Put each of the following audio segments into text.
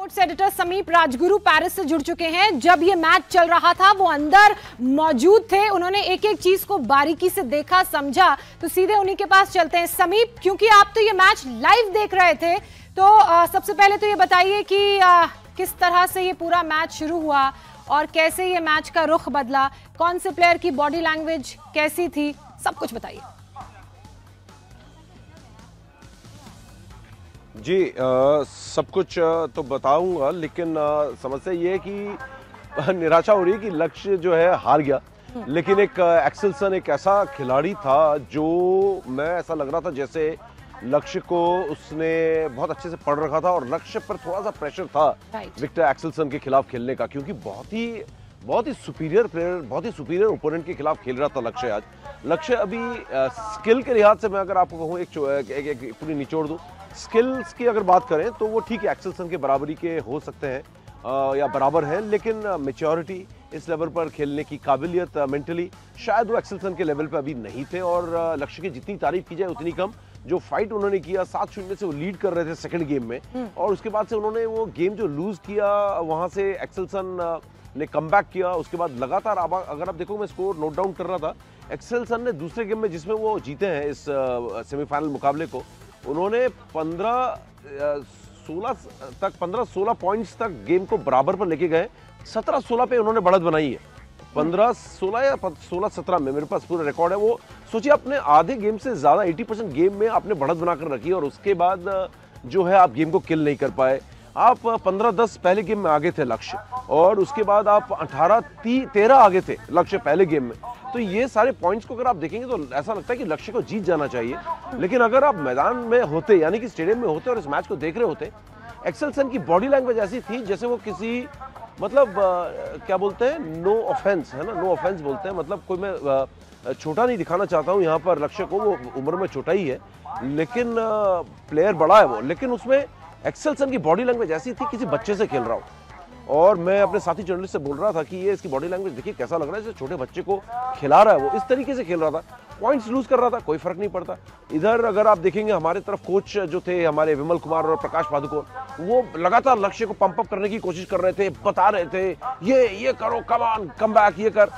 Sports editor समीप Rajguru Paris से जुड़ चुके हैं। जब ये मैच चल रहा था वो अंदर मौजूद थे, उन्होंने एक एक चीज को बारीकी से देखा समझा। तो सीधे उन्हीं के पास चलते हैं। समीप, क्योंकि आप तो ये मैच लाइव देख रहे थे, तो सबसे पहले तो ये बताइए कि किस तरह से ये पूरा मैच शुरू हुआ और कैसे ये मैच का रुख बदला, कौन से प्लेयर की बॉडी लैंग्वेज कैसी थी, सब कुछ बताइए। जी सब कुछ तो बताऊंगा, लेकिन समस्या ये है कि निराशा हो रही है कि लक्ष्य जो है हार गया। लेकिन एक एक्सेल्सन एक ऐसा खिलाड़ी था जो मैं ऐसा लग रहा था जैसे लक्ष्य को उसने बहुत अच्छे से पढ़ रखा था और लक्ष्य पर थोड़ा सा प्रेशर था विक्टर एक्सेल्सन के खिलाफ खेलने का, क्योंकि बहुत ही सुपीरियर प्लेयर, बहुत ही सुपीरियर ओपोनेंट के खिलाफ खेल रहा था लक्ष्य आज। लक्ष्य अभी स्किल के लिहाज से मैं अगर आपको कहूँ एक पूरी निचोड़ दूँ, स्किल्स की अगर बात करें तो वो ठीक है, एक्सेल्सन के बराबरी के हो सकते हैं या बराबर हैं, लेकिन मेच्योरिटी, इस लेवल पर खेलने की काबिलियत, मेंटली शायद वो एक्सेल्सन के लेवल पर अभी नहीं थे। और लक्ष्य की जितनी तारीफ की जाए उतनी कम। जो फाइट उन्होंने किया 7-0 से वो लीड कर रहे थे सेकंड गेम में, और उसके बाद से उन्होंने वो गेम जो लूज किया वहां से एक्सेल्सन ने कमबैक किया। उसके बाद लगातार अगर आप देखो, मैं स्कोर नोट डाउन कर रहा था, एक्सेल्सन ने दूसरे गेम में जिसमें वो जीते हैं इस सेमीफाइनल मुकाबले को, उन्होंने 15-16 पॉइंट्स तक गेम को बराबर पर लेके गए। 17-16 पे उन्होंने बढ़त बनाई है, 15-16 या 16-17 में मेरे पास पूरा रिकॉर्ड है। वो सोचिए, अपने आधे गेम से ज्यादा 80% गेम में आपने बढ़त बनाकर रखी और उसके बाद जो है आप गेम को किल नहीं कर पाए। आप 15-10 पहले गेम में आगे थे लक्ष्य, और उसके बाद आप 18-13 आगे थे लक्ष्य पहले गेम में। तो ये सारे पॉइंट्स को अगर आप देखेंगे तो ऐसा लगता है कि लक्ष्य को जीत जाना चाहिए। लेकिन अगर आप मैदान में होते, यानी कि स्टेडियम में होते और इस मैच को देख रहे होते, एक्सेल्सन की बॉडी लैंग्वेज ऐसी थी जैसे वो किसी, मतलब क्या बोलते हैं, नो ऑफेंस है ना, नो ऑफेंस बोलते हैं, मतलब कोई मैं छोटा नहीं दिखाना चाहता हूँ यहाँ पर लक्ष्य को, वो उम्र में छोटा ही है लेकिन प्लेयर बड़ा है वो, लेकिन उसमें एक्सेल्सन की बॉडी लैंग्वेज ऐसी थी किसी बच्चे से खेल रहा हूँ। और मैं अपने साथी जर्नलिस्ट से बोल रहा था कि ये इसकी बॉडी लैंग्वेज देखिए कैसा लग रहा है, जैसे छोटे बच्चे को खिला रहा है, वो इस तरीके से खेल रहा था। पॉइंट्स लूज कर रहा था, कोई फर्क नहीं पड़ता। इधर अगर आप देखेंगे हमारे तरफ कोच जो थे हमारे विमल कुमार और प्रकाश पादुकोण, वो लगातार लक्ष्य को पंप अप करने की कोशिश कर रहे थे, बता रहे थे ये करो, कम ऑन, कम बैक, ये कर।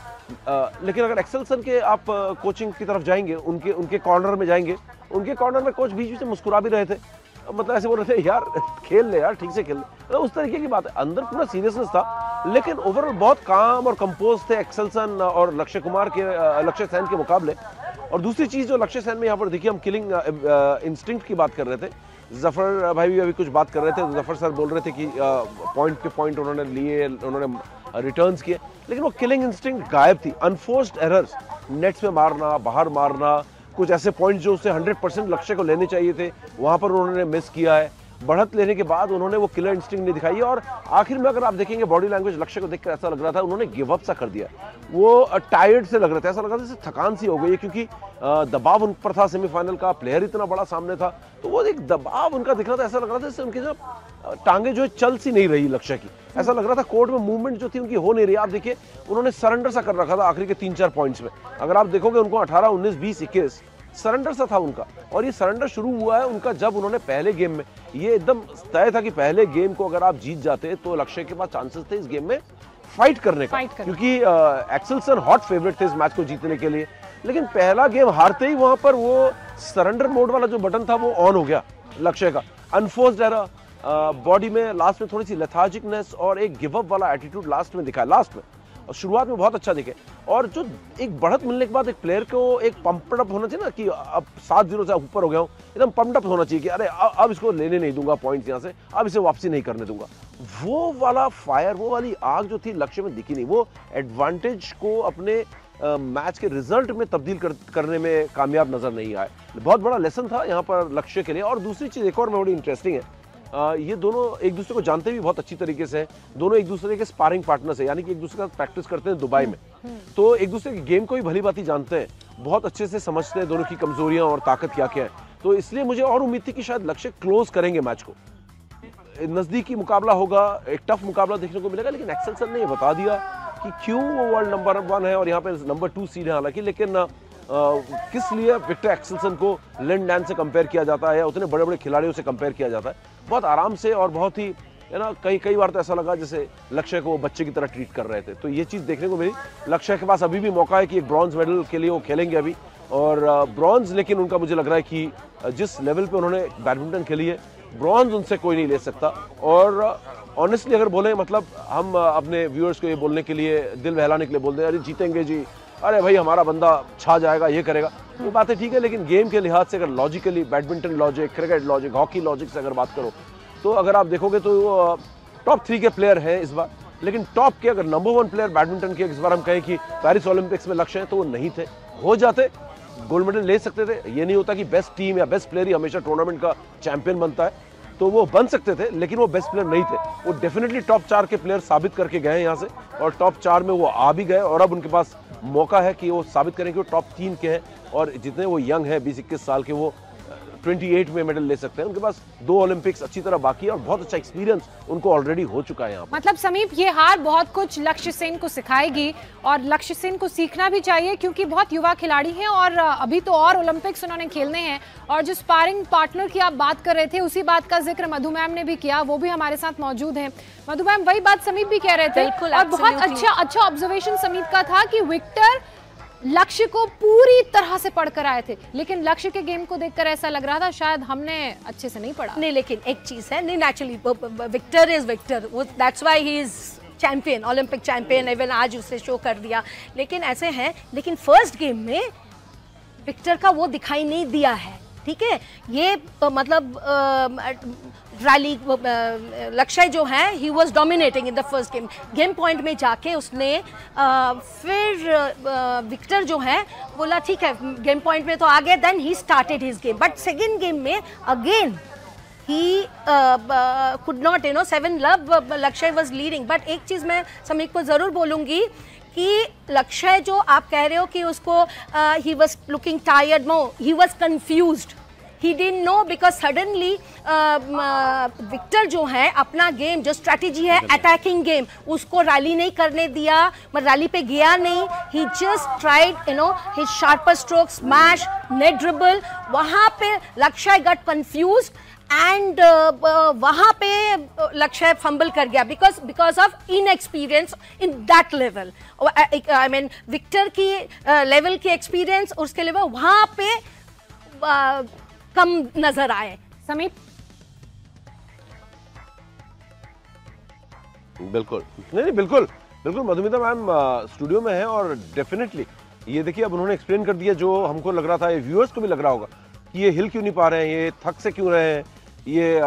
लेकिन अगर एक्सेल्सन के आप कोचिंग की तरफ जाएंगे, उनके कॉर्नर में जाएंगे, उनके कॉर्नर में कोच बीच बीच से मुस्कुरा भी रहे थे, मतलब ऐसे बोल रहे थे यार खेल ले यार, ठीक से खेल ले, तो उस तरीके की बात है। अंदर पूरा सीरियसनेस था, लेकिन ओवरऑल बहुत काम और कंपोज थे एक्सेल्सन और लक्ष्य सेन के मुकाबले। और दूसरी चीज जो लक्ष्य सेन में यहाँ पर देखिए, हम किलिंग इंस्टिंक्ट की बात कर रहे थे, जफर भाई भी अभी कुछ बात कर रहे थे, तो जफर सर बोल रहे थे कि पॉइंट के पॉइंट उन्होंने लिए, उन्होंने रिटर्न्स किए, लेकिन वो किलिंग इंस्टिंक्ट गायब थी। अनफोर्स्ड एरर्स, नेट्स में मारना, बाहर मारना, कुछ ऐसे पॉइंट जो उससे 100% लक्ष्य को लेने चाहिए थे, वहां पर उन्होंने मिस किया है। बढ़त लेने के बाद उन्होंने वो किलर इंस्टिंक्ट नहीं दिखाई है। और आखिर में अगर आप देखेंगे बॉडी लैंग्वेज लक्ष्य को देखकर ऐसा लग रहा था उन्होंने गिव अप सा कर दिया, वो टायर्ड से लग रहे थे, ऐसा लग रहा था जैसे थकान सी हो गई है, क्योंकि दबाव उन पर था, सेमीफाइनल का प्लेयर इतना बड़ा सामने था, तो वो एक दबाव उनका दिख रहा था, ऐसा लग रहा था जैसे उनकी जो टांगे जो चल सी नहीं रही लक्ष्य की, ऐसा लग रहा था कोर्ट में मूवमेंट जो थी उनकी हो नहीं रही। आप देखिए उन्होंने सरेंडर सा कर रखा था आखिरी के 3-4 पॉइंट्स में, अगर आप देखोगे उनको 18, 19, 20, 21 सरेंडर सा था उनका। और ये सरेंडर शुरू हुआ है उनका जब उन्होंने पहले गेम में, ये एकदम तय था कि पहले गेम को अगर आप जीत जाते तो लक्ष्य के पास चांसेस थे इस गेम में फाइट करने का, क्योंकि एक्सेल्सन हॉट फेवरेट थे इस मैच को जीतने के लिए। लेकिन पहला गेम हारते ही वहां पर वो सरेंडर मोड वाला जो बटन था वो ऑन हो गया लक्ष्य का। अनफोर्स्ड एरर, बॉडी में लास्ट में थोड़ी सी लेथार्जिकनेस और एक गिव अप वाला एटीट्यूड लास्ट में दिखा, लास्ट में। और शुरुआत में बहुत अच्छा दिखे, और जो एक बढ़त मिलने के बाद एक प्लेयर को एक पंप्ड अप होना चाहिए ना, कि अब 7-0 से ऊपर हो गया हूँ, एकदम पंप्ड अप होना चाहिए कि अरे अब इसको लेने नहीं दूंगा पॉइंट्स यहाँ से, अब इसे वापसी नहीं करने दूंगा। वो वाला फायर, वो वाली आग जो थी लक्ष्य में दिखी नहीं। वो एडवांटेज को अपने मैच के रिजल्ट में तब्दील करने में कामयाब नजर नहीं आए। बहुत बड़ा लेसन था यहाँ पर लक्ष्य के लिए। और दूसरी चीज एक और बड़ी इंटरेस्टिंग है, ये दोनों एक दूसरे को जानते भी बहुत अच्छी तरीके से हैं, दोनों एक दूसरे के स्पारिंग पार्टनर्स हैं, यानी कि एक दूसरे का प्रैक्टिस करते हैं दुबई में, तो एक दूसरे के गेम को भी भली भांति जानते हैं, बहुत अच्छे से समझते हैं दोनों की कमजोरियां और ताकत क्या क्या है। तो इसलिए मुझे और उम्मीद थी कि शायद लक्ष्य क्लोज करेंगे मैच को, नजदीकी मुकाबला होगा, एक टफ मुकाबला देखने को मिलेगा। लेकिन एक्सेल्सन ने ये बता दिया कि क्यों वो वर्ल्ड नंबर 1 है और यहाँ पे नंबर 2 सीड है हालांकि, लेकिन किस लिए विक्टर एक्सेल्सन को लिन डैन से कंपेयर किया जाता है, उतने बड़े बड़े खिलाड़ियों से कंपेयर किया जाता है। बहुत आराम से और बहुत ही है ना, कई बार तो ऐसा लगा जैसे लक्ष्य को वो बच्चे की तरह ट्रीट कर रहे थे। तो ये चीज़ देखने को मिली। लक्ष्य के पास अभी भी मौका है कि एक ब्रॉन्ज मेडल के लिए वो खेलेंगे अभी, और ब्रॉन्ज लेकिन उनका मुझे लग रहा है कि जिस लेवल पे उन्होंने बैडमिंटन खेली है, ब्रॉन्ज उनसे कोई नहीं ले सकता। और ऑनेस्टली अगर बोले, मतलब हम अपने व्यूअर्स को ये बोलने के लिए, दिल बहलाने के लिए बोलते हैं अरे जीतेंगे जी, अरे भाई हमारा बंदा छा जाएगा, ये करेगा, वो बातें ठीक है, लेकिन गेम के लिहाज से अगर logically, badminton logic, cricket logic, hockey logic से अगर बात करो, तो अगर आप देखोगे तो टॉप 3 के प्लेयर हैं इस बार। लेकिन टॉप के अगर नंबर 1 प्लेयर बैडमिंटन के इस बार हम कहें कि पेरिस ओलंपिक्स में लक्ष्य है, तो वो नहीं थे। हो जाते गोल्ड मेडल ले सकते थे। ये नहीं होता कि बेस्ट टीम या बेस्ट प्लेयर ही हमेशा टूर्नामेंट का चैंपियन बनता है, तो वो बन सकते थे, लेकिन वो बेस्ट प्लेयर नहीं थे। वो डेफिनेटली टॉप 4 के प्लेयर साबित करके गए यहाँ से, और टॉप 4 में वो आ भी गए, और अब उनके पास मौका है कि वो साबित करें कि वो टॉप 3 के हैं। और जितने वो यंग है, 20-21 साल के, वो 28 में मेडल ले सकते हैं। उनके पास 2 ओलंपिक्स अच्छी तरह बाकी है, और बहुत अच्छा एक्सपीरियंस उनको ऑलरेडी हो चुका है यहाँ पर। मतलब समीप, ये हार बहुत कुछ लक्ष्य सेन को सिखाएगी, और लक्ष्य सेन को सीखना भी चाहिए, क्योंकि बहुत युवा खिलाड़ी हैं और अभी तो और ओलंपिक्स उन्होंने खेलने हैं। और जो स्पारिंग पार्टनर की आप बात कर रहे थे, उसी बात का जिक्र मधु मैम ने भी किया, वो भी हमारे साथ मौजूद है। मधु मैम, वही बात समीप भी कह रहे थे, और बहुत अच्छा ऑब्जर्वेशन समीप का था कि विक्टर लक्ष्य को पूरी तरह से पढ़कर आए थे, लेकिन लक्ष्य के गेम को देखकर ऐसा लग रहा था शायद हमने अच्छे से नहीं पढ़ा। नहीं, लेकिन एक चीज है, नहीं, naturally Victor is Victor, that's why he is champion, Olympic champion, even आज उसे शो कर दिया। लेकिन ऐसे हैं, लेकिन फर्स्ट गेम में विक्टर का वो दिखाई नहीं दिया है, ठीक है। ये मतलब रैली लक्ष्य जो है, he was dominating in the first game. Game point में जाके उसने फिर विक्टर जो है बोला ठीक है, गेम पॉइंट में तो आ गया, then he started his game. But second game में again he could not, 7 love, Lakshya was leading. But एक चीज़ मैं समीप को ज़रूर बोलूँगी कि लक्ष्य जो आप कह रहे हो कि उसको he was looking tired, no, he was confused, he didn't know because suddenly विक्टर जो है अपना गेम, जो स्ट्रैटेजी है अटैकिंग गेम, उसको रैली नहीं करने दिया, रैली पे गया नहीं। he just tried his sharper stroke, smash, net dribble। वहाँ पे लक्ष्य got confused and वहाँ पे लक्ष्य फंबल कर गया because of inexperience in that level। I mean Victor की लेवल की एक्सपीरियंस, उसके लेवल वहाँ पे कम नजर आए। समीप, बिल्कुल नहीं, बिल्कुल मधुमिता मैम स्टूडियो में है, और डेफिनेटली ये देखिए अब उन्होंने एक्सप्लेन कर दिया जो हमको लग रहा था, ये व्यूअर्स को भी लग रहा होगा कि ये हिल क्यों नहीं पा रहे हैं, ये थक से क्यों रहे हैं, ये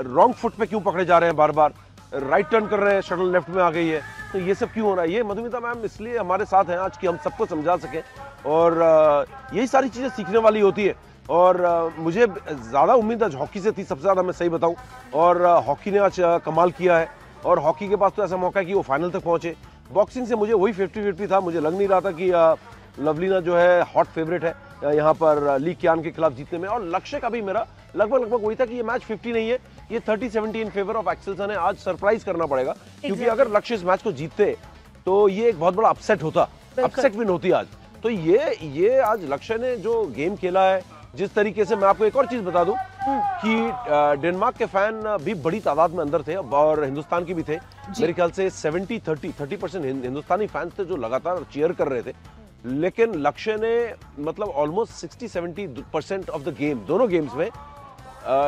रॉन्ग फुट पे क्यों पकड़े जा रहे हैं, बार बार राइट टर्न कर रहे हैं, शटल लेफ्ट में आ गई है, तो ये सब क्यों हो रहा है। ये मधुमिता मैम इसलिए हमारे साथ हैं आज कि हम सबको समझा सकें, और यही सारी चीज़ें सीखने वाली होती है। और मुझे ज़्यादा उम्मीद आज हॉकी से थी, सबसे ज़्यादा, मैं सही बताऊं, और हॉकी ने आज कमाल किया है, और हॉकी के पास तो ऐसा मौका है कि वो फाइनल तक पहुंचे। बॉक्सिंग से मुझे वही 50-50 था, मुझे लग नहीं रहा था कि लवलीना जो है हॉट फेवरेट है यहाँ पर ली कियान के खिलाफ जीतने में, और लक्ष्य का भी मेरा लगभग वही था कि ये मैच 50 नहीं है, ये 30-70 इन फेवर ऑफ एक्सेल्सन है। आज सरप्राइज करना पड़ेगा, क्योंकि अगर लक्ष्य इस मैच को जीतते तो ये एक बहुत बड़ा अपसेट होता, अपसेट विन होती आज। तो ये आज लक्ष्य ने जो गेम खेला है, जिस तरीके से, मैं आपको एक और चीज बता दूं कि डेनमार्क के फैन भी बड़ी तादाद में अंदर थे, और हिंदुस्तान के भी थे। मेरे ख्याल से 30% हिंदुस्तानी फैंस थे जो लगातार चीयर कर रहे थे, लेकिन लक्ष्य ने मतलब ऑलमोस्ट 60-70% ऑफ द गेम, दोनों गेम्स में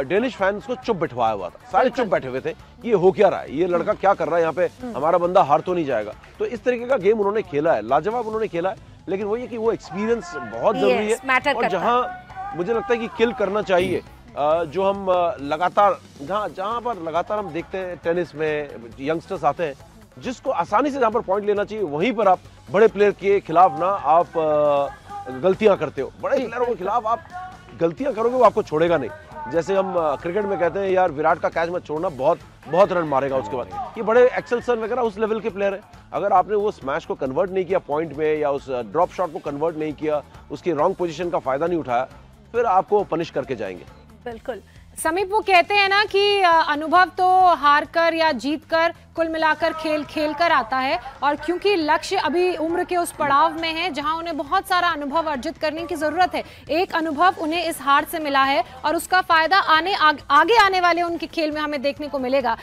डेनिश फैंस को चुप बैठवाया हुआ था, सारे चुप बैठे हुए थे, ये हो क्या रहा है, ये लड़का क्या कर रहा है यहाँ पे, हमारा बंदा हार तो नहीं जाएगा। तो इस तरीके का गेम उन्होंने खेला है, लाजवाब उन्होंने खेला है, लेकिन वही है कि वो एक्सपीरियंस बहुत जरूरी है। और जहाँ मुझे लगता है कि किल करना चाहिए, जो हम लगातार जहाँ पर लगातार हम देखते हैं टेनिस में यंगस्टर्स आते हैं, जिसको आसानी से जहाँ पर पॉइंट लेना चाहिए, वहीं पर आप बड़े प्लेयर के खिलाफ ना आप गलतियां करते हो। बड़े प्लेयरों के खिलाफ आप गलतियां करोगे, वो आपको छोड़ेगा नहीं। जैसे हम क्रिकेट में कहते हैं यार विराट का कैच मत छोड़ना, बहुत रन मारेगा उसके बाद। ये बड़े एक्सेल्सन वगैरह उस लेवल के प्लेयर हैं, अगर आपने वो स्मैश को कन्वर्ट नहीं किया पॉइंट में, या उस ड्रॉप शॉट को कन्वर्ट नहीं किया, उसकी रॉन्ग पोजीशन का फायदा नहीं उठाया, फिर आपको पनिश करके जाएंगे। बिल्कुल समीप, वो कहते हैं ना कि अनुभव तो हार कर या जीत कर, कुल मिलाकर खेल कर आता है। और क्योंकि लक्ष्य अभी उम्र के उस पड़ाव में है जहां उन्हें बहुत सारा अनुभव अर्जित करने की जरूरत है, एक अनुभव उन्हें इस हार से मिला है और उसका फायदा आगे आने वाले उनके खेल में हमें देखने को मिलेगा।